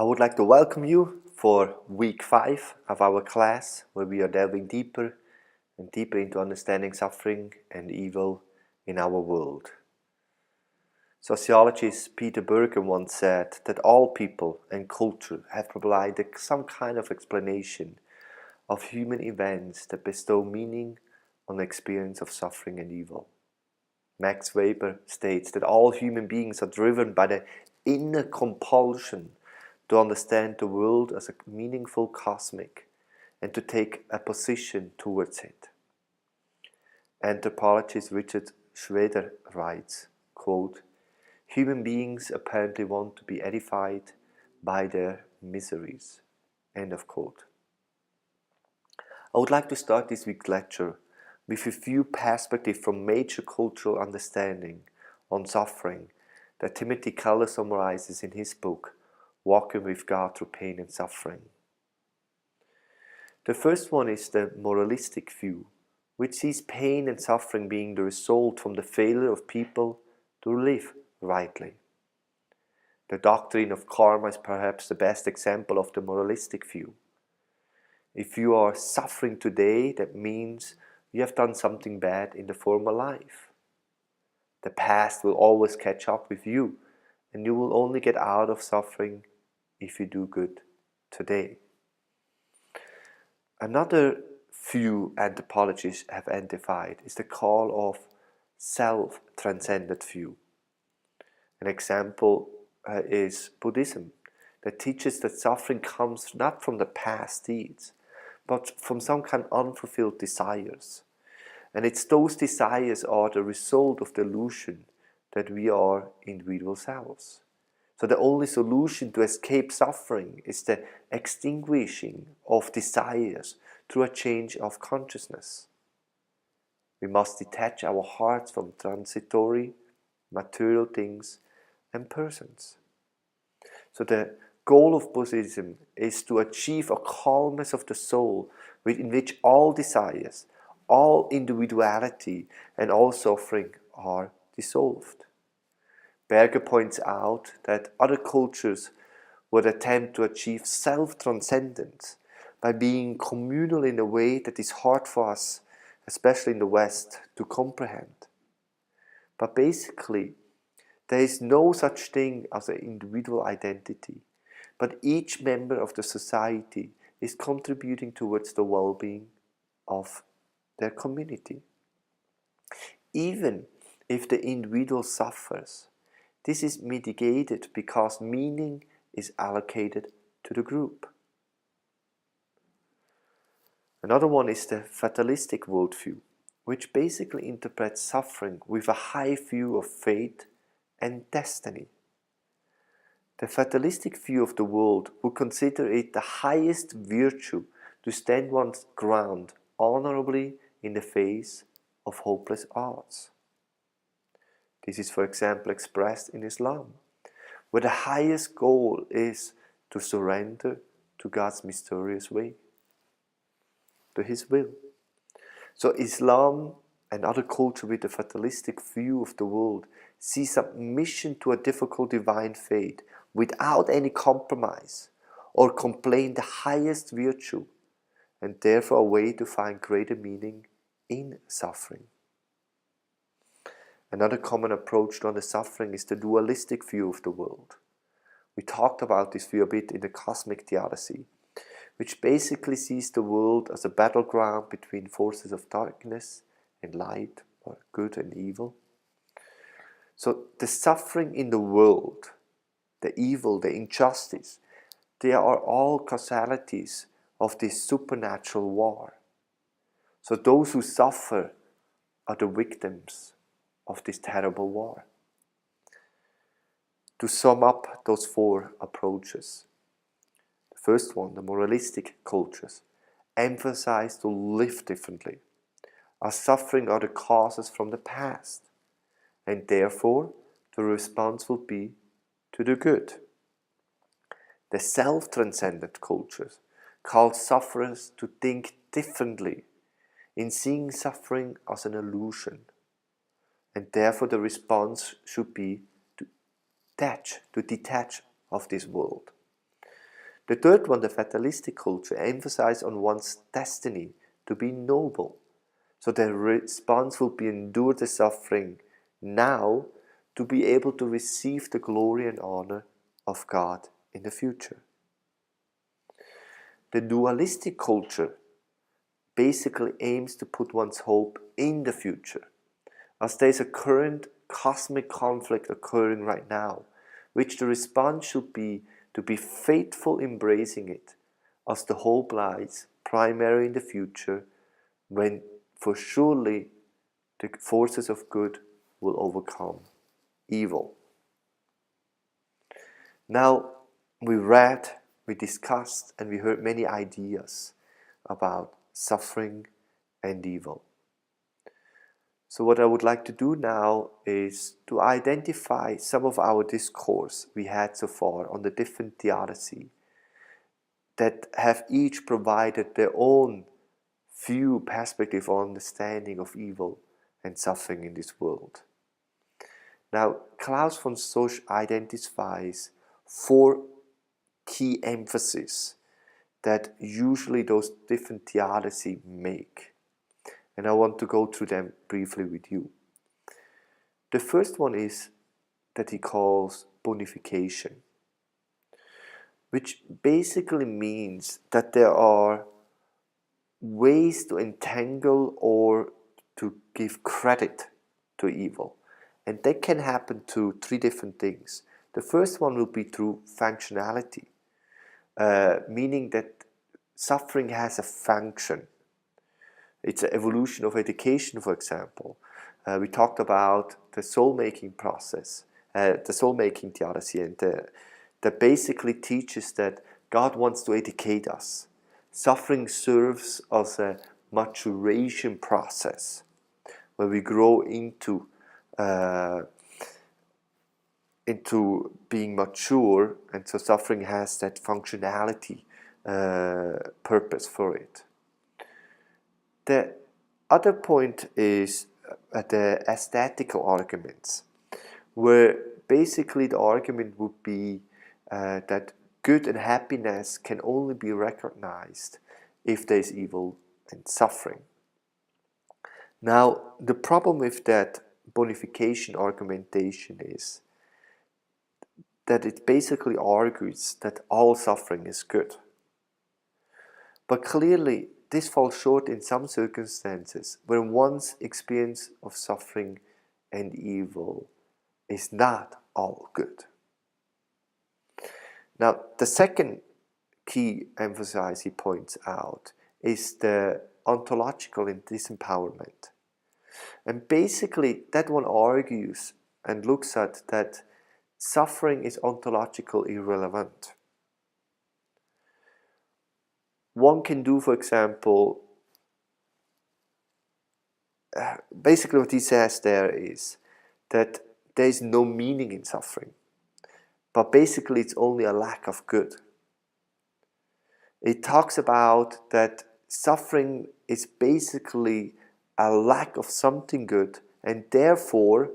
I would like to welcome you for week 5 of our class, where we are delving deeper and deeper into understanding suffering and evil in our world. Sociologist Peter Berger once said that all people and culture have provided some kind of explanation of human events that bestow meaning on the experience of suffering and evil. Max Weber states that all human beings are driven by the inner compulsion to understand the world as a meaningful cosmic and to take a position towards it. Anthropologist Richard Schroeder writes, quote, "Human beings apparently want to be edified by their miseries." End of quote. I would like to start this week's lecture with a few perspectives from major cultural understanding on suffering that Timothy Keller summarizes in his book, Walking with God Through Pain and Suffering. The first one is the moralistic view, which sees pain and suffering being the result from the failure of people to live rightly. The doctrine of karma is perhaps the best example of the moralistic view. If you are suffering today, that means you have done something bad in the former life. The past will always catch up with you, and you will only get out of suffering if you do good today. Another view anthropologists have identified is the call of self-transcendent view. An example is Buddhism, that teaches that suffering comes not from the past deeds, but from some kind of unfulfilled desires. And it's those desires are the result of the illusion that we are individual selves. So the only solution to escape suffering is the extinguishing of desires through a change of consciousness. We must detach our hearts from transitory, material things and persons. So the goal of Buddhism is to achieve a calmness of the soul in which all desires, all individuality and all suffering are dissolved. Berger points out that other cultures would attempt to achieve self-transcendence by being communal in a way that is hard for us, especially in the West, to comprehend. But basically, there is no such thing as an individual identity, but each member of the society is contributing towards the well-being of their community. Even if the individual suffers, this is mitigated because meaning is allocated to the group. Another one is the fatalistic worldview, which basically interprets suffering with a high view of fate and destiny. The fatalistic view of the world would consider it the highest virtue to stand one's ground honorably in the face of hopeless odds. This is, for example, expressed in Islam, where the highest goal is to surrender to God's mysterious way, to His will. So Islam and other cultures with a fatalistic view of the world see submission to a difficult divine fate without any compromise or complain the highest virtue, and therefore a way to find greater meaning in suffering. Another common approach to the suffering is the dualistic view of the world. We talked about this view a bit in the cosmic theodicy, which basically sees the world as a battleground between forces of darkness and light, or good and evil. So the suffering in the world, the evil, the injustice, they are all causalities of this supernatural war. So those who suffer are the victims of this terrible war. To sum up those 4 approaches, the first one, the moralistic cultures, emphasize to live differently, as suffering are the causes from the past, and therefore the response will be to do good. The self-transcendent cultures call sufferers to think differently in seeing suffering as an illusion, and therefore the response should be to detach of this world. The third one, the fatalistic culture, emphasizes on one's destiny to be noble. So the response will be endure the suffering now to be able to receive the glory and honor of God in the future. The dualistic culture basically aims to put one's hope in the future, as there is a current cosmic conflict occurring right now, which the response should be to be faithful embracing it, as the hope lies primarily in the future, when for surely the forces of good will overcome evil. Now, we read, we discussed, and we heard many ideas about suffering and evil. So what I would like to do now is to identify some of our discourse we had so far on the different theodicy that have each provided their own view, perspective, or understanding of evil and suffering in this world. Now, Klaus von Sosch identifies 4 key emphases that usually those different theodicy make. And I want to go through them briefly with you. The first one is that he calls bonification, which basically means that there are ways to entangle or to give credit to evil. And that can happen through 3 different things. The first one will be through functionality, meaning that suffering has a function. It's an evolution of education, for example. We talked about the soul-making process, the soul-making theodicy, and that basically teaches that God wants to educate us. Suffering serves as a maturation process where we grow into being mature, and so suffering has that functionality purpose for it. The other point is the aesthetical arguments, where basically the argument would be that good and happiness can only be recognized if there is evil and suffering. Now, the problem with that bonification argumentation is that it basically argues that all suffering is good. But clearly, this falls short in some circumstances where one's experience of suffering and evil is not all good. Now, the second key emphasis he points out is the ontological disempowerment. And basically, that one argues and looks at that suffering is ontological irrelevant. One can do, for example, basically what he says there is that there is no meaning in suffering, but basically it's only a lack of good. It talks about that suffering is basically a lack of something good, and therefore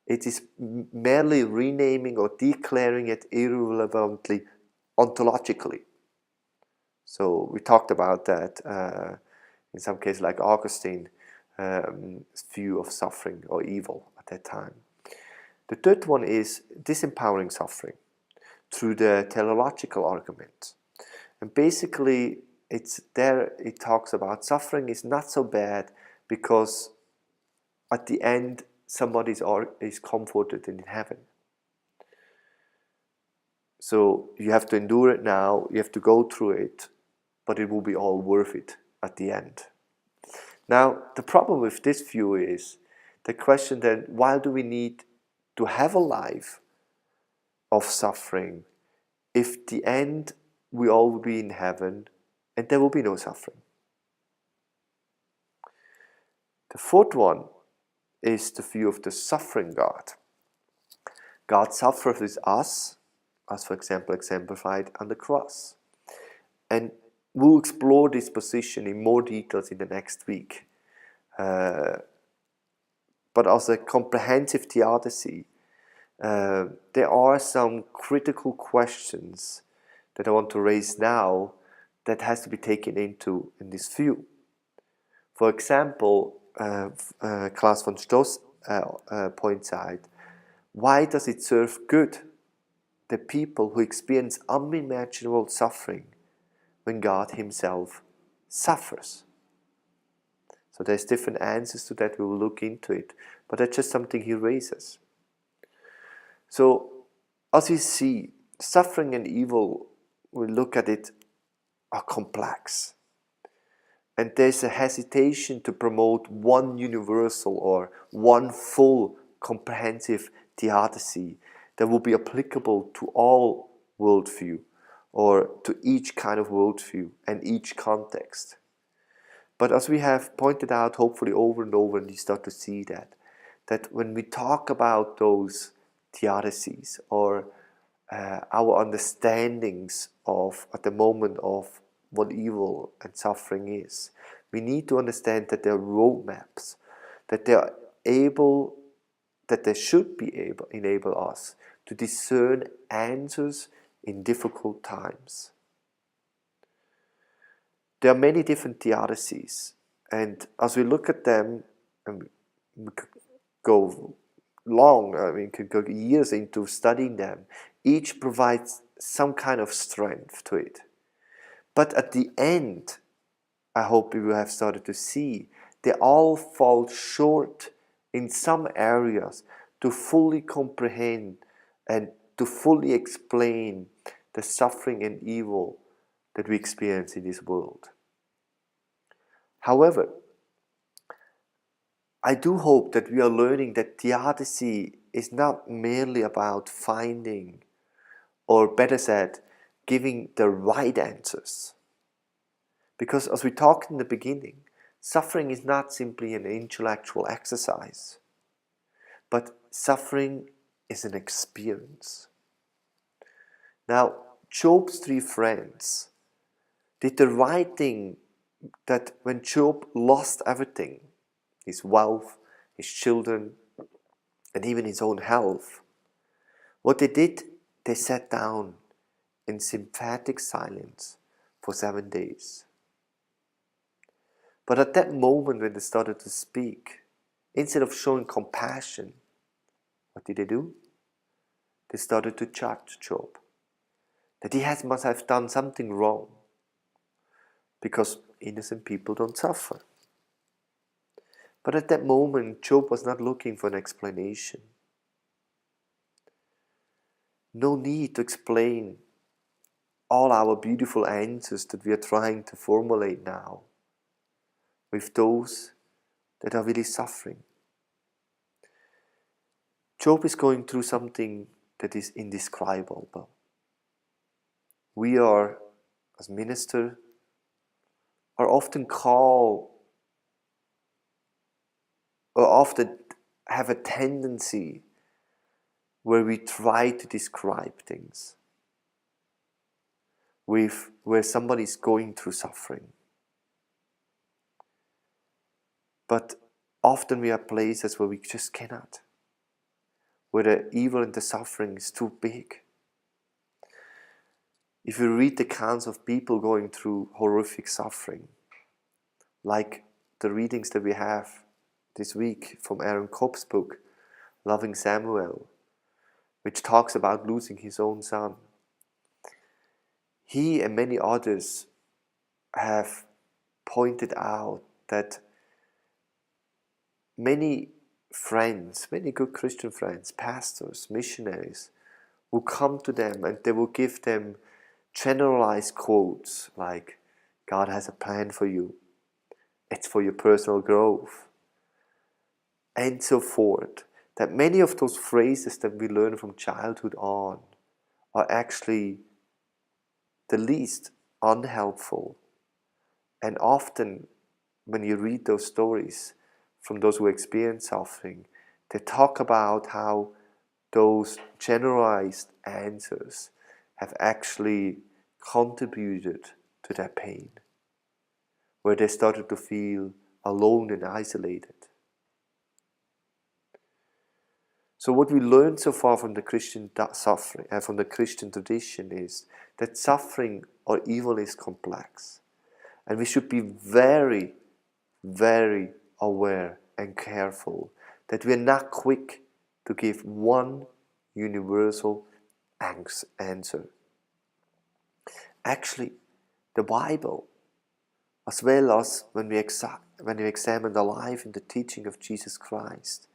it is merely renaming or declaring it irrelevantly ontologically. So we talked about that in some cases, like Augustine's view of suffering or evil at that time. The third one is disempowering suffering through the teleological argument. And basically, it talks about suffering is not so bad because at the end, somebody is comforted in heaven. So you have to endure it now, you have to go through it, but it will be all worth it at the end. Now, the problem with this view is the question that why do we need to have a life of suffering if the end we all will be in heaven and there will be no suffering? The fourth one is the view of the suffering God. God suffers with us, as for example exemplified on the cross. And we'll explore this position in more details in the next week. But as a comprehensive theodicy, there are some critical questions that I want to raise now that has to be taken into in this view. For example, Klaus von Stoss points out, why does it serve good the people who experience unimaginable suffering when God Himself suffers? So there's different answers to that, we will look into it, but that's just something he raises. So as you see, suffering and evil, we look at it, are complex. And there's a hesitation to promote one universal or one full comprehensive theodicy that will be applicable to all worldview or to each kind of worldview and each context. But as we have pointed out, hopefully over and over, and you start to see that when we talk about those theodicies or our understandings of, at the moment, of what evil and suffering is, we need to understand that there are roadmaps, that they are able, that they should be able, enable us to discern answers in difficult times. There are many different theodicies, and as we look at them, and we could go long, could go years into studying them, each provides some kind of strength to it. But at the end, I hope you have started to see, they all fall short in some areas to fully comprehend and to fully explain the suffering and evil that we experience in this world. However, I do hope that we are learning that theodicy is not merely about finding, or better said, giving the right answers. Because as we talked in the beginning, suffering is not simply an intellectual exercise, but suffering is an experience. Now, Job's 3 friends did the right thing, that when Job lost everything, his wealth, his children, and even his own health, what they did, they sat down in sympathetic silence for 7 days. But at that moment when they started to speak, instead of showing compassion, what did they do? They started to judge Job, that he must have done something wrong, because innocent people don't suffer. But at that moment, Job was not looking for an explanation. No need to explain all our beautiful answers that we are trying to formulate now with those that are really suffering. Job is going through something that is indescribable. We are, as ministers, are often called, or often have a tendency where we try to describe things with where somebody is going through suffering. But often we are places where we just cannot, where the evil and the suffering is too big. If you read the accounts of people going through horrific suffering, like the readings that we have this week from Aaron Kopp's book, Loving Samuel, which talks about losing his own son, he and many others have pointed out that many friends, many good Christian friends, pastors, missionaries, will come to them and they will give them generalized quotes like, God has a plan for you, it's for your personal growth, and so forth. That many of those phrases that we learn from childhood on are actually the least unhelpful. And often when you read those stories from those who experience suffering, they talk about how those generalized answers have actually contributed to their pain, where they started to feel alone and isolated. So what we learned so far from the Christian suffering, from the Christian tradition, is that suffering or evil is complex, and we should be very, very aware and careful that we are not quick to give one universal answer. Actually, the Bible, as well as when we examine the life and the teaching of Jesus Christ,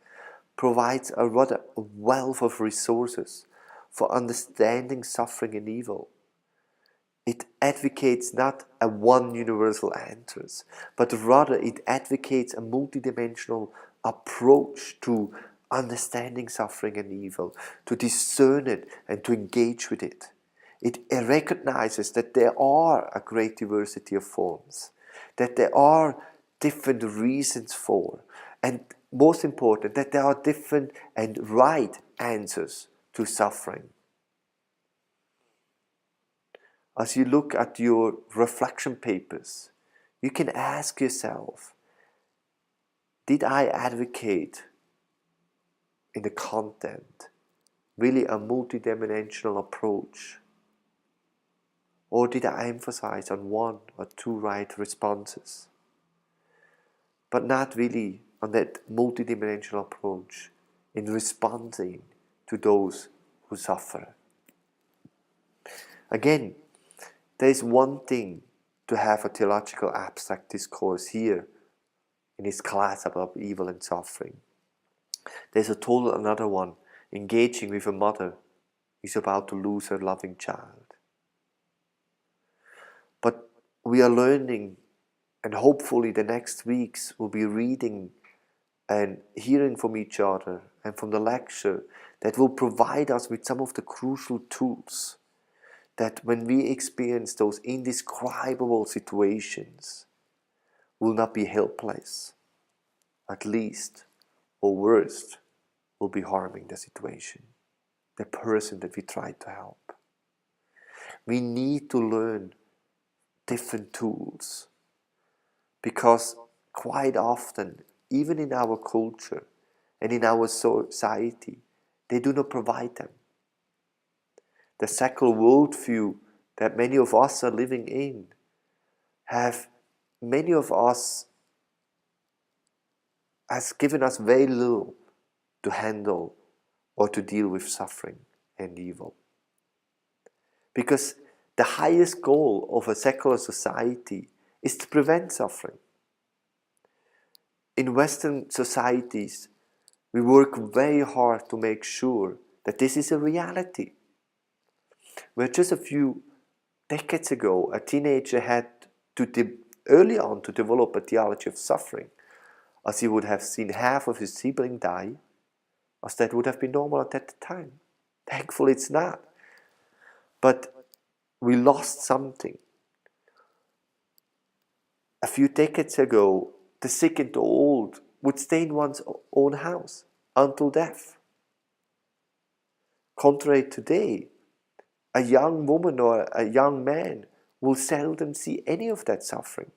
provides a rather wealth of resources for understanding suffering and evil. It advocates not a one universal answer, but rather it advocates a multidimensional approach to understanding suffering and evil, to discern it and to engage with it. It recognizes that there are a great diversity of forms, that there are different reasons for, and most important, that there are different and right answers to suffering. As you look at your reflection papers, you can ask yourself, did I advocate in the content really a multidimensional approach? Or did I emphasize on one or two right responses, but not really on that multidimensional approach in responding to those who suffer? Again, there is one thing to have a theological abstract discourse here in this class about evil and suffering. There's a total another one, engaging with a mother who is about to lose her loving child. But we are learning, and hopefully the next weeks we'll be reading and hearing from each other and from the lecture that will provide us with some of the crucial tools that when we experience those indescribable situations, will not be helpless, at least, or worst, will be harming the situation, the person that we try to help. We need to learn different tools, because quite often, even in our culture and in our society, they do not provide them. The secular worldview that many of us are living in has given us very little to handle or to deal with suffering and evil. Because the highest goal of a secular society is to prevent suffering. In Western societies, we work very hard to make sure that this is a reality. Where just a few decades ago, a teenager had to early on to develop a theology of suffering, as he would have seen half of his sibling die, as that would have been normal at that time. Thankfully it's not. But we lost something. A few decades ago, the sick and the old would stay in one's own house until death. Contrary today, a young woman or a young man will seldom see any of that suffering.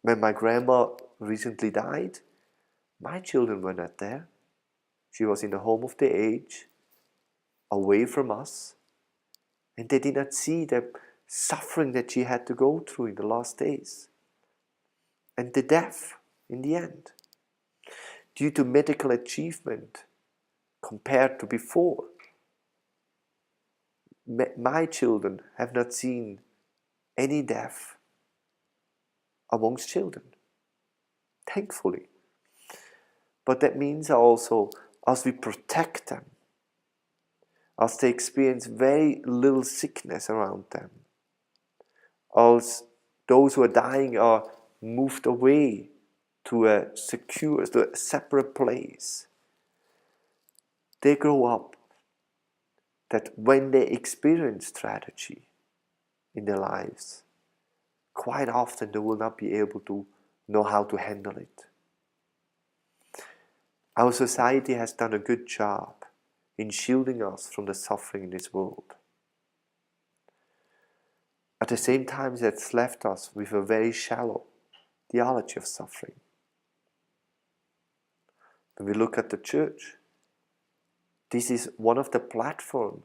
When my grandma recently died, my children were not there. She was in the home of the aged, away from us, and they did not see the suffering that she had to go through in the last days, and the death in the end, due to medical achievement compared to before. My children have not seen any death amongst children, thankfully. But that means also, as we protect them, as they experience very little sickness around them, as those who are dying are moved away to a separate place, they grow up that when they experience tragedy in their lives, quite often they will not be able to know how to handle it. Our society has done a good job in shielding us from the suffering in this world. At the same time, that's left us with a very shallow theology of suffering. When we look at the church, this is one of the platforms,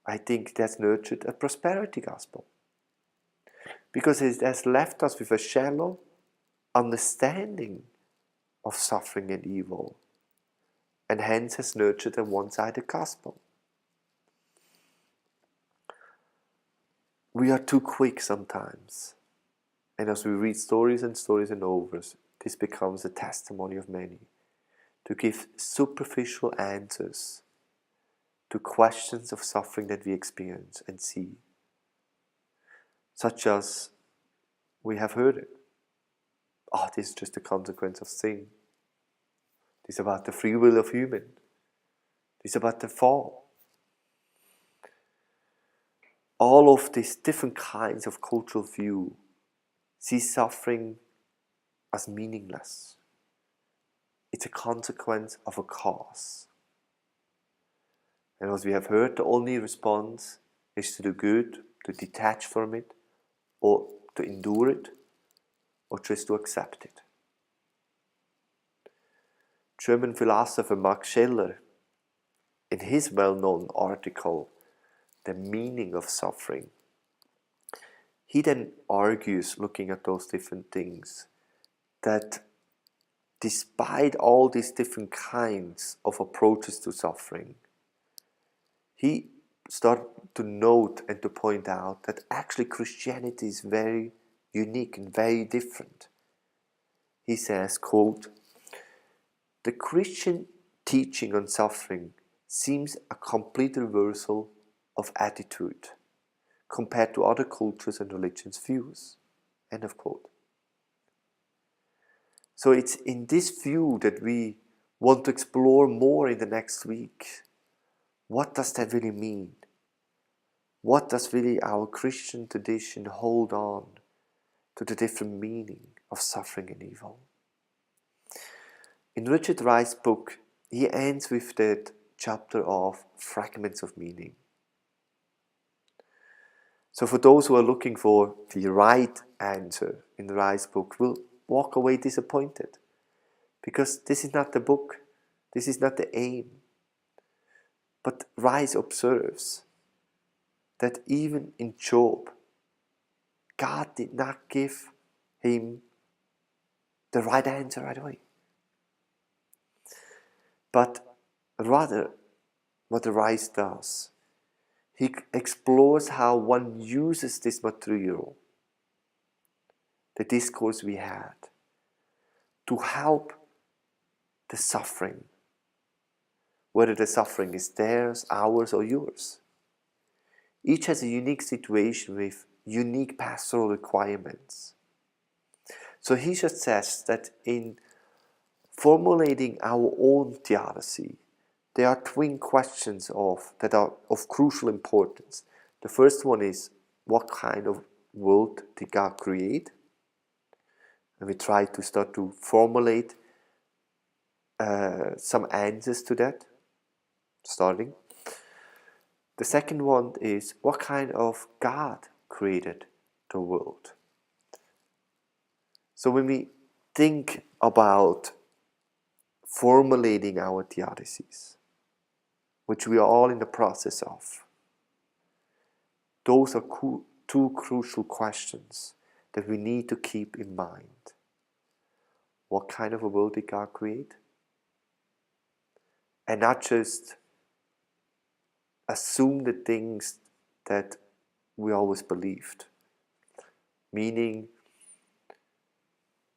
I think, that's nurtured a prosperity gospel. Because it has left us with a shallow understanding of suffering and evil, and hence has nurtured a one-sided gospel. We are too quick sometimes, and as we read stories and stories and overs, this becomes a testimony of many, to give superficial answers to questions of suffering that we experience and see, such as we have heard it. Oh, this is just a consequence of sin. This is about the free will of human. This is about the fall. All of these different kinds of cultural view see suffering as meaningless. It's a consequence of a cause. And as we have heard, the only response is to do good, to detach from it, or to endure it, or just to accept it. German philosopher Max Scheler, in his well-known article, The Meaning of Suffering, he then argues, looking at those different things, that despite all these different kinds of approaches to suffering, he started to note and to point out that actually Christianity is very unique and very different. He says, quote, "The Christian teaching on suffering seems a complete reversal of attitude compared to other cultures and religions' views." End of quote. So it's in this view that we want to explore more in the next week. What does that really mean? What does really our Christian tradition hold on to the different meaning of suffering and evil? In Richard Wright's book, he ends with that chapter of fragments of meaning. So for those who are looking for the right answer in Wright's book, will walk away disappointed, because this is not the book, this is not the aim. But Wright observes that even in Job, God did not give him the right answer right away. But rather, what Wright does, he explores how one uses this material, the discourse we had, to help the suffering, whether the suffering is theirs, ours, or yours. Each has a unique situation with unique pastoral requirements. So he just says that in formulating our own theodicy, there are twin questions that are of crucial importance. The first one is, what kind of world did God create? And we try to start to formulate some answers to that, starting. The second one is, what kind of God created the world? So when we think about formulating our theodicies, which we are all in the process of, those are two crucial questions that we need to keep in mind. What kind of a world did God create? And not just assume the things that we always believed. Meaning,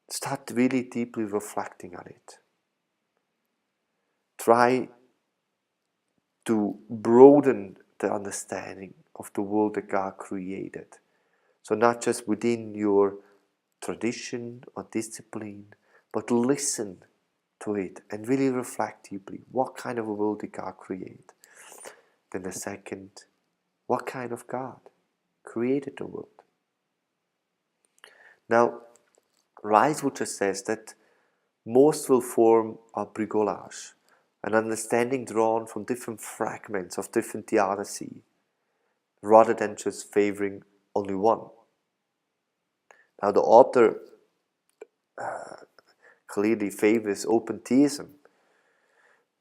start really deeply reflecting on it. Try to broaden the understanding of the world that God created. So not just within your tradition or discipline, but listen to it and really reflect deeply. What kind of a world did God create? Then the second, what kind of God created the world? Now, Ricewood just says that most will form a bricolage, an understanding drawn from different fragments of different theodicy, rather than just favoring only one. Now, the author clearly favors open theism,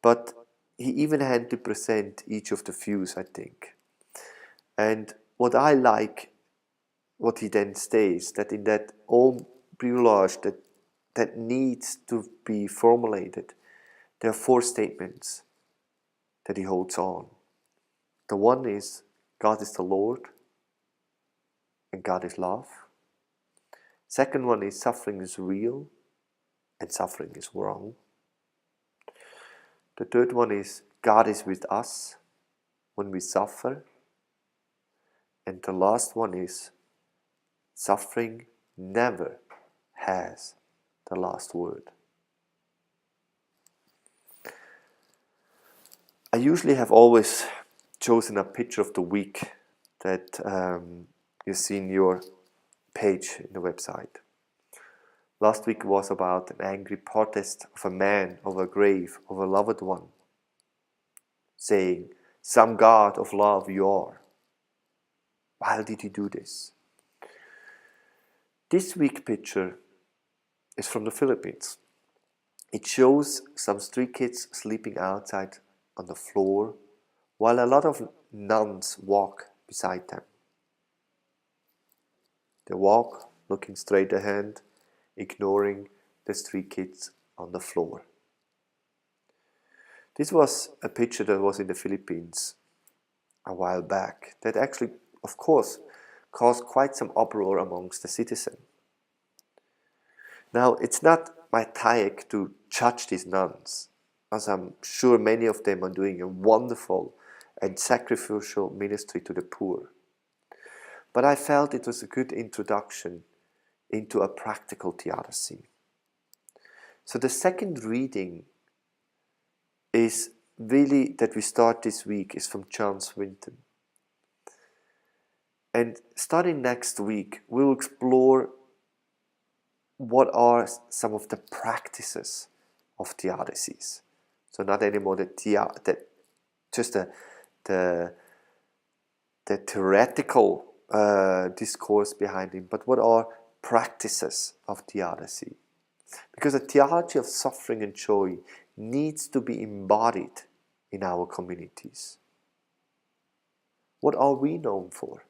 but he even had to present each of the views, I think. And what I like, what he then states, that in that own brioche that needs to be formulated, there are 4 statements that he holds on. The one is, God is the Lord, and God is love. Second one is, suffering is real, and suffering is wrong. The third one is, God is with us when we suffer. And the last one is, suffering never has the last word. I usually have always chosen a picture of the week that you see in your page in the website. Last week was about an angry protest of a man over a grave of a loved one, saying, "Some God of love you are. Why did you do this?" This week picture is from the Philippines. It shows some street kids sleeping outside on the floor while a lot of nuns walk beside them. They walk looking straight ahead, ignoring the street kids on the floor. This was a picture that was in the Philippines a while back that actually, of course, caused quite some uproar amongst the citizens. Now, it's not my task to judge these nuns, as I'm sure many of them are doing a wonderful and sacrificial ministry to the poor. But I felt it was a good introduction into a practical theodicy. So the second reading is really that we start this week is from John Swinton. And starting next week, we'll explore what are some of the practices of theodicies. So not anymore just the theoretical discourse behind it, but what are practices of theodicy. Because a theology of suffering and joy needs to be embodied in our communities. What are we known for?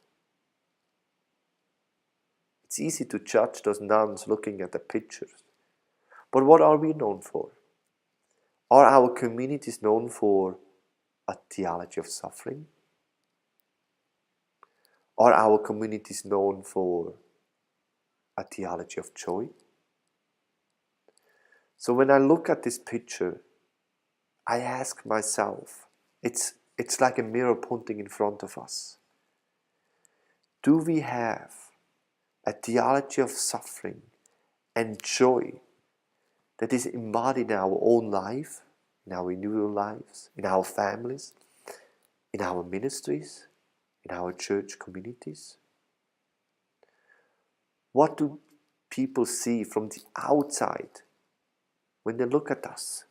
It's easy to judge those nuns looking at the pictures. But what are we known for? Are our communities known for a theology of suffering? Are our communities known for a theology of joy? So when I look at this picture, I ask myself, it's like a mirror pointing in front of us. Do we have a theology of suffering and joy that is embodied in our own life, in our individual lives, in our families, in our ministries, in our church communities? What do people see from the outside when they look at us?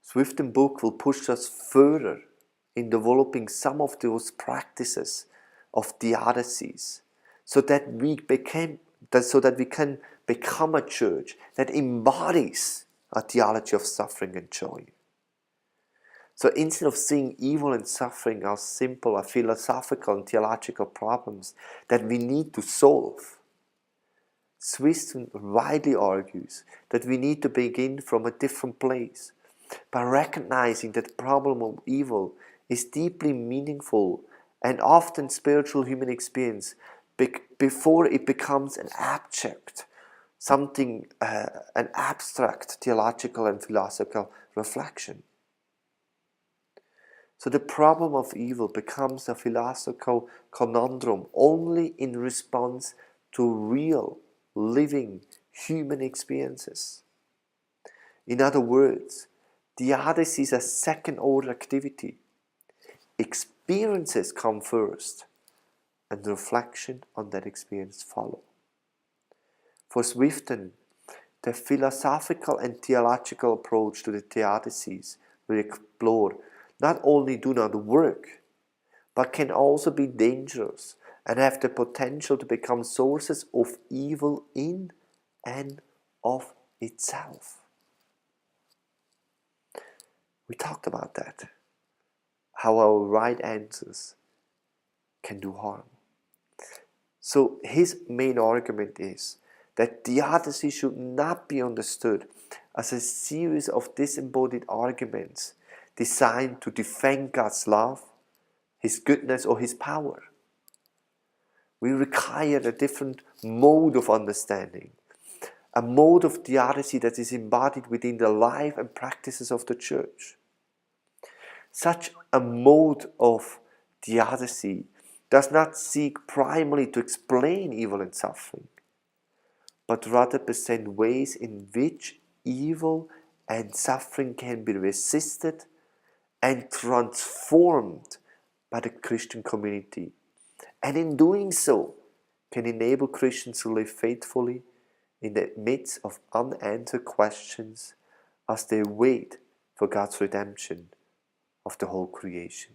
Swifton book will push us further in developing some of those practices of theodicies so that we can become a church that embodies a theology of suffering and joy. So instead of seeing evil and suffering as simple, philosophical and theological problems that we need to solve, Swifton widely argues that we need to begin from a different place by recognizing that the problem of evil is deeply meaningful and often spiritual human experience before it becomes an abstract, an abstract theological and philosophical reflection. So the problem of evil becomes a philosophical conundrum only in response to real, living human experiences. In other words, theodicy is a second-order activity. Experiences come first, and reflection on that experience follow. For Swifton, the philosophical and theological approach to the theodicies will explore not only do not work, but can also be dangerous and have the potential to become sources of evil in and of itself. We talked about that. How our right answers can do harm. So his main argument is that theodicy should not be understood as a series of disembodied arguments designed to defend God's love, His goodness, or His power. We require a different mode of understanding, a mode of theodicy that is embodied within the life and practices of the Church. Such a mode of theodicy does not seek primarily to explain evil and suffering, but rather present ways in which evil and suffering can be resisted and transformed by the Christian community, and in doing so can enable Christians to live faithfully in the midst of unanswered questions as they wait for God's redemption of the whole creation.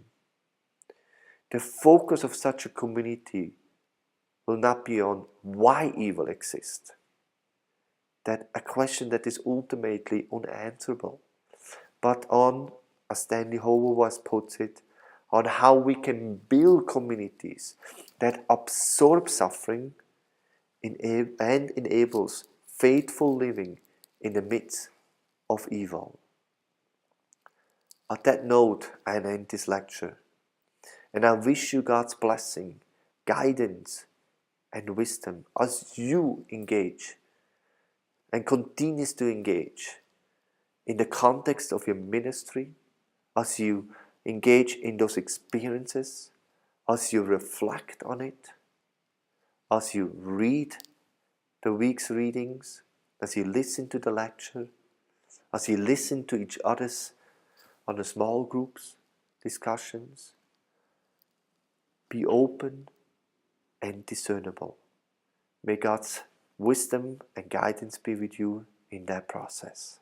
The focus of such a community will not be on why evil exists, that a question that is ultimately unanswerable, but on, as Stanley Hauerwas puts it, on how we can build communities that absorb suffering and enables faithful living in the midst of evil. At that note, I end this lecture, and I wish you God's blessing, guidance, and wisdom as you engage and continues to engage in the context of your ministry, as you engage in those experiences, as you reflect on it, as you read the week's readings, as you listen to the lecture, as you listen to each other's on the small groups discussions. Be open and discernible. May God's wisdom and guidance be with you in that process.